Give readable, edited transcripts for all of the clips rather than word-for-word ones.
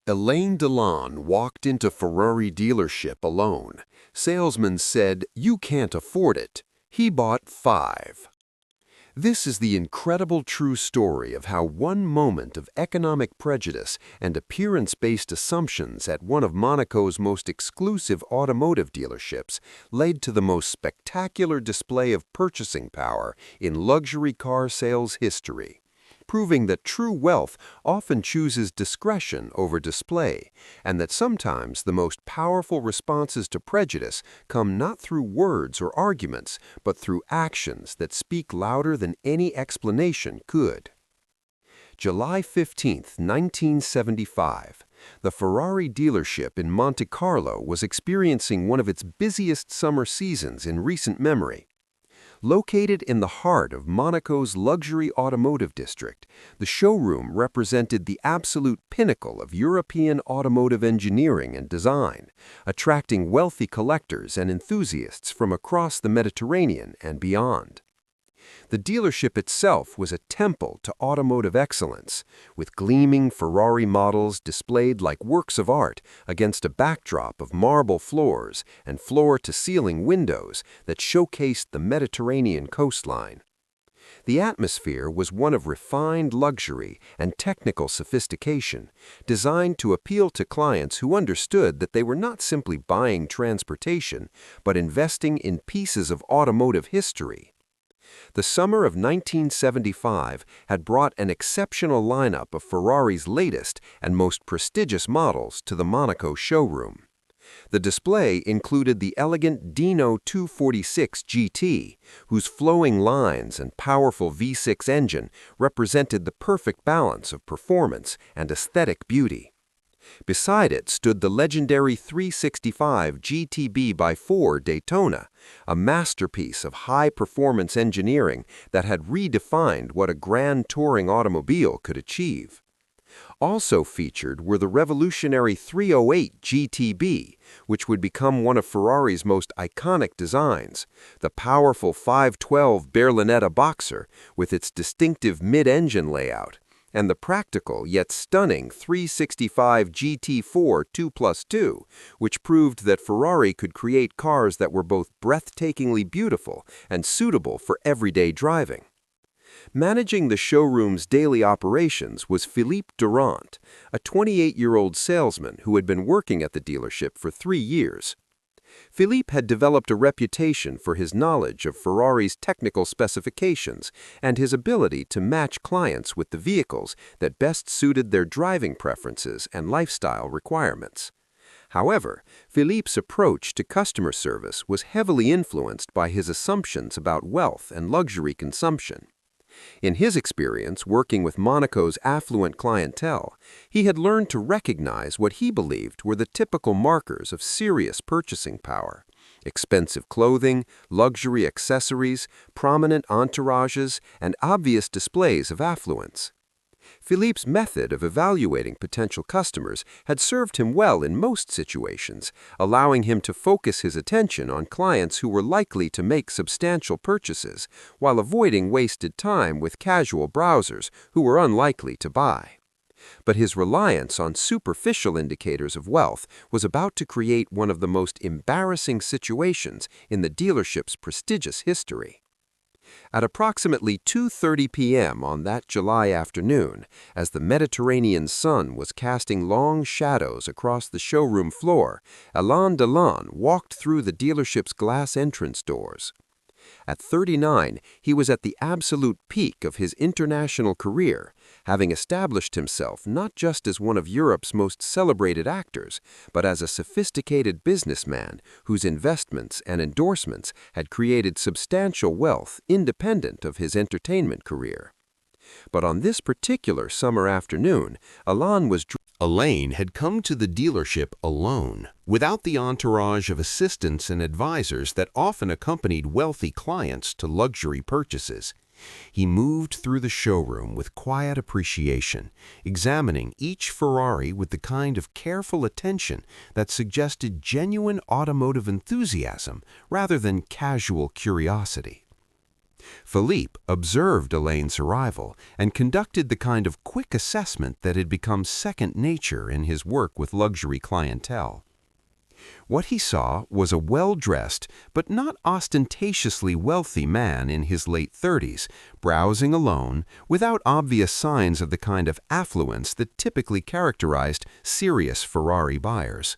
Alain Delon walked into Ferrari dealership alone. Salesman said, "You can't afford it." He bought 5. This is the incredible true story of how one moment of economic prejudice and appearance-based assumptions at one of Monaco's most exclusive automotive dealerships led to the most spectacular display of purchasing power in luxury car sales history, proving that true wealth often chooses discretion over display, and that sometimes the most powerful responses to prejudice come not through words or arguments, but through actions that speak louder than any explanation could. July 15, 1975. The Ferrari dealership in Monte Carlo was experiencing one of its busiest summer seasons in recent memory. Located in the heart of Monaco's luxury automotive district, the showroom represented the absolute pinnacle of European automotive engineering and design, attracting wealthy collectors and enthusiasts from across the Mediterranean and beyond. The dealership itself was a temple to automotive excellence, with gleaming Ferrari models displayed like works of art against a backdrop of marble floors and floor-to-ceiling windows that showcased the Mediterranean coastline. The atmosphere was one of refined luxury and technical sophistication, designed to appeal to clients who understood that they were not simply buying transportation, but investing in pieces of automotive history. The summer of 1975 had brought an exceptional lineup of Ferrari's latest and most prestigious models to the Monaco showroom. The display included the elegant Dino 246 GT, whose flowing lines and powerful V6 engine represented the perfect balance of performance and aesthetic beauty. Beside it stood the legendary 365 GTB x4 Daytona, a masterpiece of high-performance engineering that had redefined what a grand touring automobile could achieve. Also featured were the revolutionary 308 GTB, which would become one of Ferrari's most iconic designs, the powerful 512 Berlinetta Boxer with its distinctive mid-engine layout, and the practical yet stunning 365 GT4 2+2, which proved that Ferrari could create cars that were both breathtakingly beautiful and suitable for everyday driving. Managing the showroom's daily operations was Philippe Durand, a 28-year-old salesman who had been working at the dealership for 3 years. Philippe had developed a reputation for his knowledge of Ferrari's technical specifications and his ability to match clients with the vehicles that best suited their driving preferences and lifestyle requirements. However, Philippe's approach to customer service was heavily influenced by his assumptions about wealth and luxury consumption. In his experience working with Monaco's affluent clientele, he had learned to recognize what he believed were the typical markers of serious purchasing power: expensive clothing, luxury accessories, prominent entourages, and obvious displays of affluence. Philippe's method of evaluating potential customers had served him well in most situations, allowing him to focus his attention on clients who were likely to make substantial purchases, while avoiding wasted time with casual browsers who were unlikely to buy. But his reliance on superficial indicators of wealth was about to create one of the most embarrassing situations in the dealership's prestigious history. At approximately 2:30 p.m. on that July afternoon, as the Mediterranean sun was casting long shadows across the showroom floor, Alain Delon walked through the dealership's glass entrance doors. At 39, he was at the absolute peak of his international career, having established himself not just as one of Europe's most celebrated actors, but as a sophisticated businessman whose investments and endorsements had created substantial wealth independent of his entertainment career. But on this particular summer afternoon, Alain had come to the dealership alone, without the entourage of assistants and advisors that often accompanied wealthy clients to luxury purchases. He moved through the showroom with quiet appreciation, examining each Ferrari with the kind of careful attention that suggested genuine automotive enthusiasm rather than casual curiosity. Philippe observed Alain's arrival and conducted the kind of quick assessment that had become second nature in his work with luxury clientele. What he saw was a well-dressed but not ostentatiously wealthy man in his late 30s, browsing alone, without obvious signs of the kind of affluence that typically characterized serious Ferrari buyers.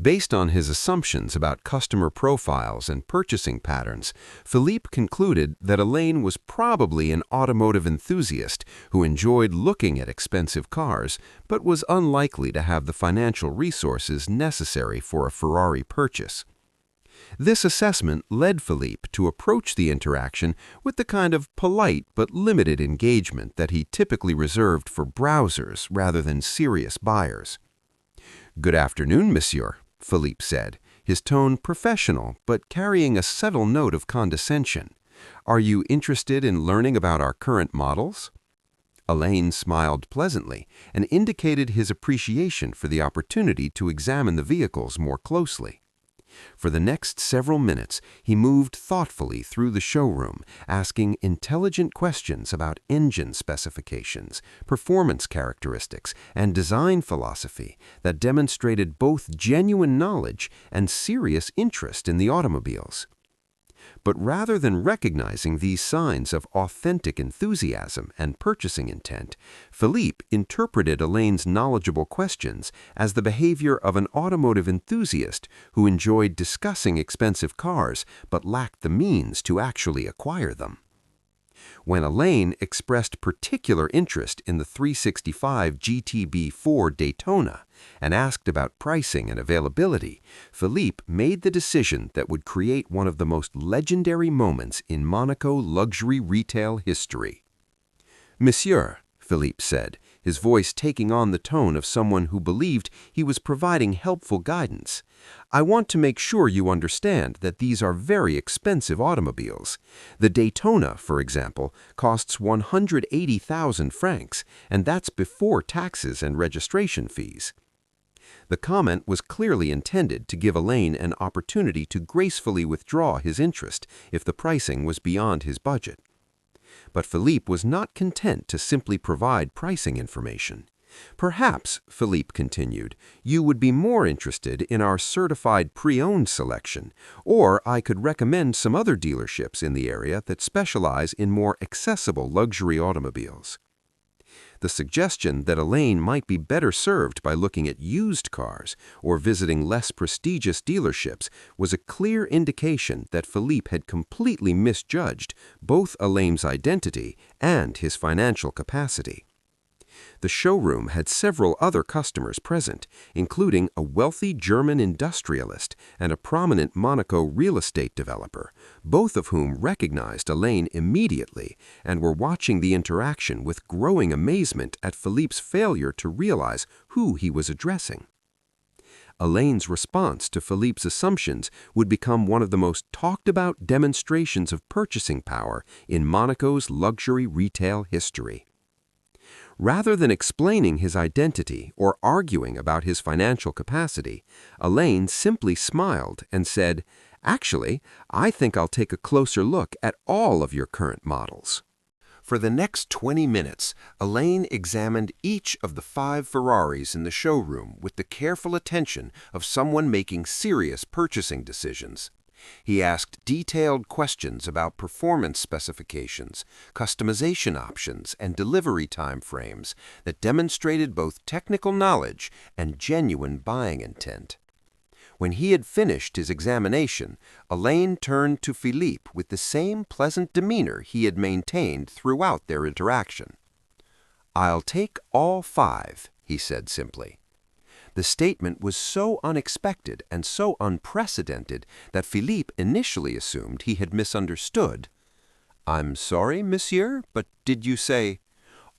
Based on his assumptions about customer profiles and purchasing patterns, Philippe concluded that Alain was probably an automotive enthusiast who enjoyed looking at expensive cars, but was unlikely to have the financial resources necessary for a Ferrari purchase. This assessment led Philippe to approach the interaction with the kind of polite but limited engagement that he typically reserved for browsers rather than serious buyers. "Good afternoon, monsieur," Philippe said, his tone professional but carrying a subtle note of condescension. "Are you interested in learning about our current models?" Alain smiled pleasantly and indicated his appreciation for the opportunity to examine the vehicles more closely. For the next several minutes, he moved thoughtfully through the showroom, asking intelligent questions about engine specifications, performance characteristics, and design philosophy that demonstrated both genuine knowledge and serious interest in the automobiles. But rather than recognizing these signs of authentic enthusiasm and purchasing intent, Philippe interpreted Alain's knowledgeable questions as the behavior of an automotive enthusiast who enjoyed discussing expensive cars but lacked the means to actually acquire them. When Alain expressed particular interest in the 365 GTB4 Daytona and asked about pricing and availability, Philippe made the decision that would create one of the most legendary moments in Monaco luxury retail history. "Monsieur," Philippe said, his voice taking on the tone of someone who believed he was providing helpful guidance, "I want to make sure you understand that these are very expensive automobiles. The Daytona, for example, costs 180,000 francs, and that's before taxes and registration fees." The comment was clearly intended to give Alain an opportunity to gracefully withdraw his interest if the pricing was beyond his budget. But Philippe was not content to simply provide pricing information. "Perhaps," Philippe continued, "you would be more interested in our certified pre-owned selection, or I could recommend some other dealerships in the area that specialize in more accessible luxury automobiles." The suggestion that Alain might be better served by looking at used cars or visiting less prestigious dealerships was a clear indication that Philippe had completely misjudged both Alain's identity and his financial capacity. The showroom had several other customers present, including a wealthy German industrialist and a prominent Monaco real estate developer, both of whom recognized Alain immediately and were watching the interaction with growing amazement at Philippe's failure to realize who he was addressing. Alain's response to Philippe's assumptions would become one of the most talked-about demonstrations of purchasing power in Monaco's luxury retail history. Rather than explaining his identity or arguing about his financial capacity, Alain simply smiled and said, "Actually, I think I'll take a closer look at all of your current models." For the next 20 minutes, Alain examined each of the 5 Ferraris in the showroom with the careful attention of someone making serious purchasing decisions. He asked detailed questions about performance specifications, customization options, and delivery time frames that demonstrated both technical knowledge and genuine buying intent. When he had finished his examination, Alain turned to Philippe with the same pleasant demeanor he had maintained throughout their interaction. "I'll take all 5, he said simply. The statement was so unexpected and so unprecedented that Philippe initially assumed he had misunderstood. "I'm sorry, monsieur, but did you say—"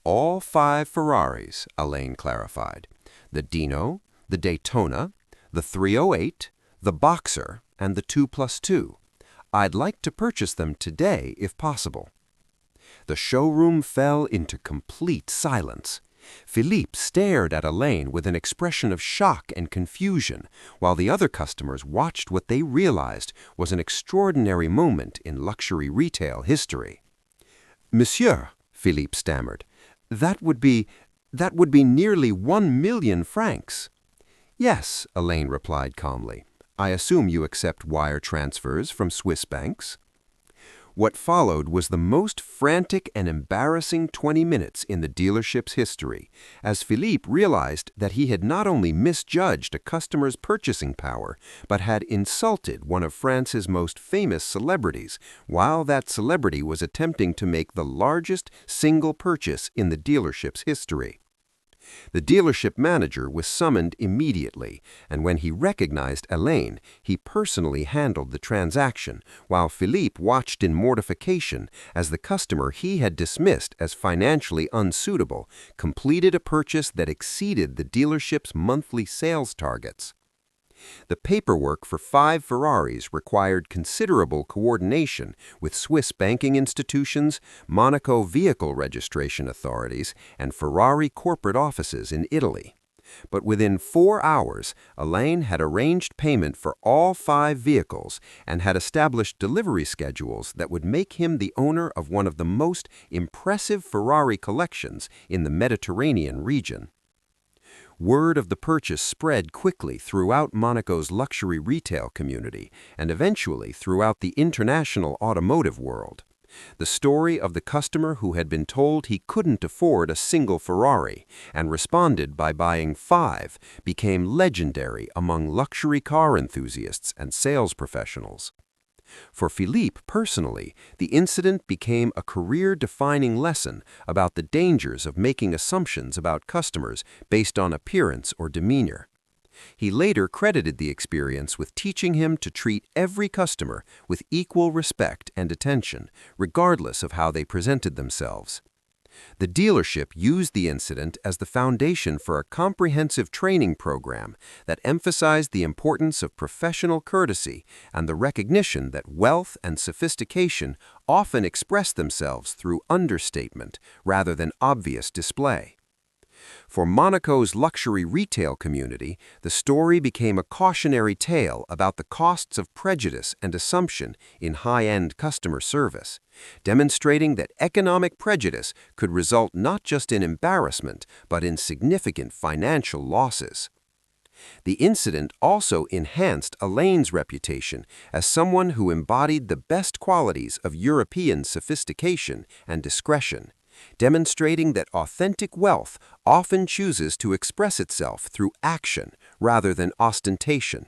"All 5 Ferraris," Alain clarified. "The Dino, the Daytona, the 308, the Boxer, and the 2+2. I'd like to purchase them today if possible." The showroom fell into complete silence. Philippe stared at Alain with an expression of shock and confusion, while the other customers watched what they realized was an extraordinary moment in luxury retail history. "Monsieur," Philippe stammered, that would be nearly 1 million francs." "Yes," Alain replied calmly. "I assume you accept wire transfers from Swiss banks?" What followed was the most frantic and embarrassing 20 minutes in the dealership's history, as Philippe realized that he had not only misjudged a customer's purchasing power, but had insulted one of France's most famous celebrities, while that celebrity was attempting to make the largest single purchase in the dealership's history. The dealership manager was summoned immediately, and when he recognized Alain, he personally handled the transaction, while Philippe watched in mortification as the customer he had dismissed as financially unsuitable completed a purchase that exceeded the dealership's monthly sales targets. The paperwork for 5 Ferraris required considerable coordination with Swiss banking institutions, Monaco vehicle registration authorities, and Ferrari corporate offices in Italy. But within 4 hours, Alain had arranged payment for all 5 vehicles and had established delivery schedules that would make him the owner of one of the most impressive Ferrari collections in the Mediterranean region. Word of the purchase spread quickly throughout Monaco's luxury retail community and eventually throughout the international automotive world. The story of the customer who had been told he couldn't afford a single Ferrari and responded by buying 5 became legendary among luxury car enthusiasts and sales professionals. For Philippe personally, the incident became a career-defining lesson about the dangers of making assumptions about customers based on appearance or demeanor. He later credited the experience with teaching him to treat every customer with equal respect and attention, regardless of how they presented themselves. The dealership used the incident as the foundation for a comprehensive training program that emphasized the importance of professional courtesy and the recognition that wealth and sophistication often express themselves through understatement rather than obvious display. For Monaco's luxury retail community, the story became a cautionary tale about the costs of prejudice and assumption in high-end customer service, demonstrating that economic prejudice could result not just in embarrassment, but in significant financial losses. The incident also enhanced Alain's reputation as someone who embodied the best qualities of European sophistication and discretion, demonstrating that authentic wealth often chooses to express itself through action rather than ostentation.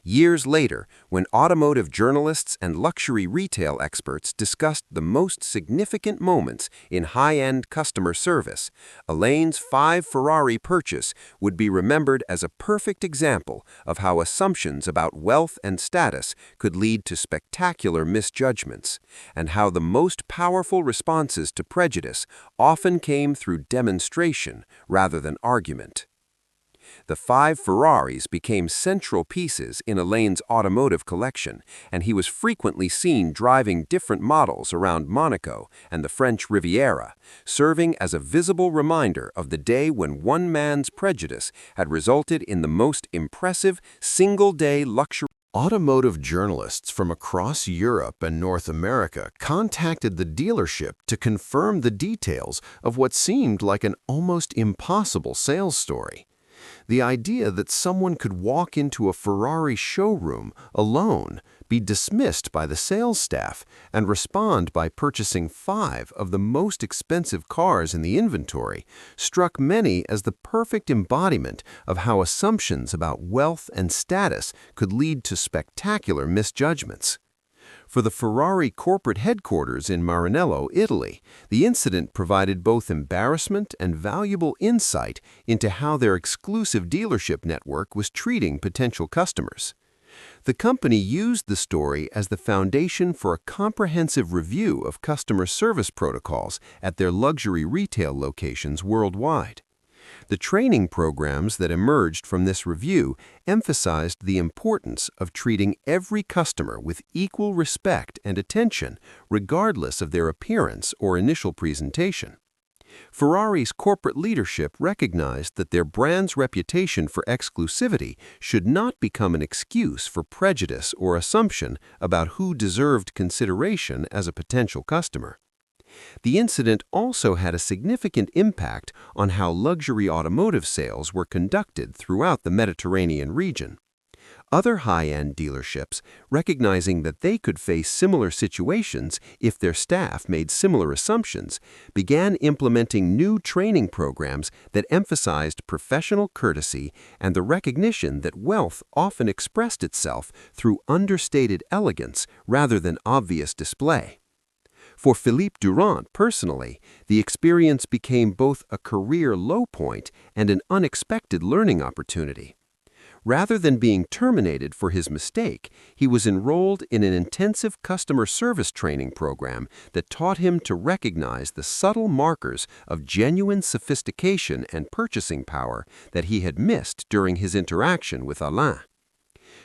Years later, when automotive journalists and luxury retail experts discussed the most significant moments in high-end customer service, Alain's 5 Ferrari purchase would be remembered as a perfect example of how assumptions about wealth and status could lead to spectacular misjudgments, and how the most powerful responses to prejudice often came through demonstration rather than argument. The 5 Ferraris became central pieces in Alain's automotive collection, and he was frequently seen driving different models around Monaco and the French Riviera, serving as a visible reminder of the day when one man's prejudice had resulted in the most impressive single-day luxury. Automotive journalists from across Europe and North America contacted the dealership to confirm the details of what seemed like an almost impossible sales story. The idea that someone could walk into a Ferrari showroom alone, be dismissed by the sales staff, and respond by purchasing 5 of the most expensive cars in the inventory struck many as the perfect embodiment of how assumptions about wealth and status could lead to spectacular misjudgments. For the Ferrari corporate headquarters in Maranello, Italy, the incident provided both embarrassment and valuable insight into how their exclusive dealership network was treating potential customers. The company used the story as the foundation for a comprehensive review of customer service protocols at their luxury retail locations worldwide. The training programs that emerged from this review emphasized the importance of treating every customer with equal respect and attention, regardless of their appearance or initial presentation. Ferrari's corporate leadership recognized that their brand's reputation for exclusivity should not become an excuse for prejudice or assumption about who deserved consideration as a potential customer. The incident also had a significant impact on how luxury automotive sales were conducted throughout the Mediterranean region. Other high-end dealerships, recognizing that they could face similar situations if their staff made similar assumptions, began implementing new training programs that emphasized professional courtesy and the recognition that wealth often expressed itself through understated elegance rather than obvious display. For Philippe Durand personally, the experience became both a career low point and an unexpected learning opportunity. Rather than being terminated for his mistake, he was enrolled in an intensive customer service training program that taught him to recognize the subtle markers of genuine sophistication and purchasing power that he had missed during his interaction with Alain.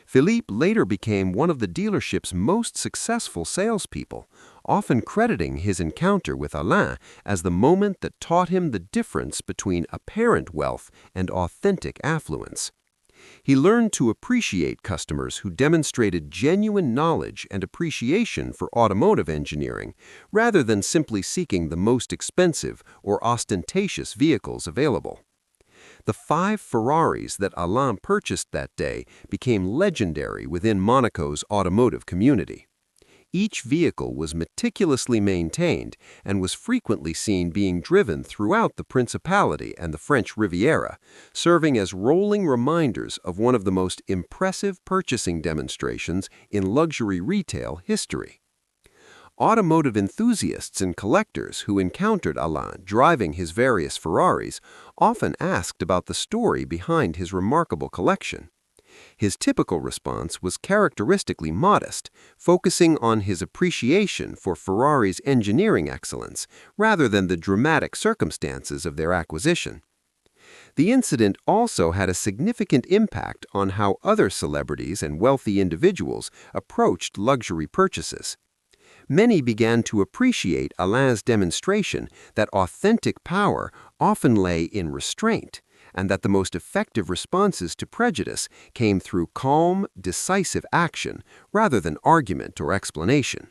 Philippe later became one of the dealership's most successful salespeople, often crediting his encounter with Alain as the moment that taught him the difference between apparent wealth and authentic affluence. He learned to appreciate customers who demonstrated genuine knowledge and appreciation for automotive engineering, rather than simply seeking the most expensive or ostentatious vehicles available. The 5 Ferraris that Alain purchased that day became legendary within Monaco's automotive community. Each vehicle was meticulously maintained and was frequently seen being driven throughout the Principality and the French Riviera, serving as rolling reminders of one of the most impressive purchasing demonstrations in luxury retail history. Automotive enthusiasts and collectors who encountered Alain driving his various Ferraris often asked about the story behind his remarkable collection. His typical response was characteristically modest, focusing on his appreciation for Ferrari's engineering excellence rather than the dramatic circumstances of their acquisition. The incident also had a significant impact on how other celebrities and wealthy individuals approached luxury purchases. Many began to appreciate Alain's demonstration that authentic power often lay in restraint, and that the most effective responses to prejudice came through calm, decisive action rather than argument or explanation.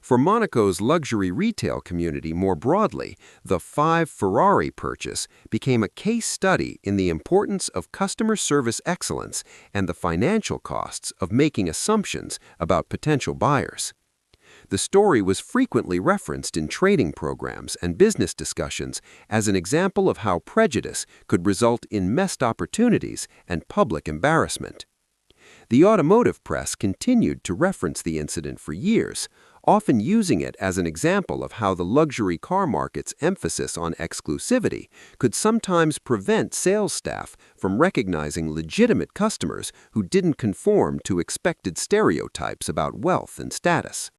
For Monaco's luxury retail community more broadly, the 5 Ferrari purchase became a case study in the importance of customer service excellence and the financial costs of making assumptions about potential buyers. The story was frequently referenced in training programs and business discussions as an example of how prejudice could result in missed opportunities and public embarrassment. The automotive press continued to reference the incident for years, often using it as an example of how the luxury car market's emphasis on exclusivity could sometimes prevent sales staff from recognizing legitimate customers who didn't conform to expected stereotypes about wealth and status.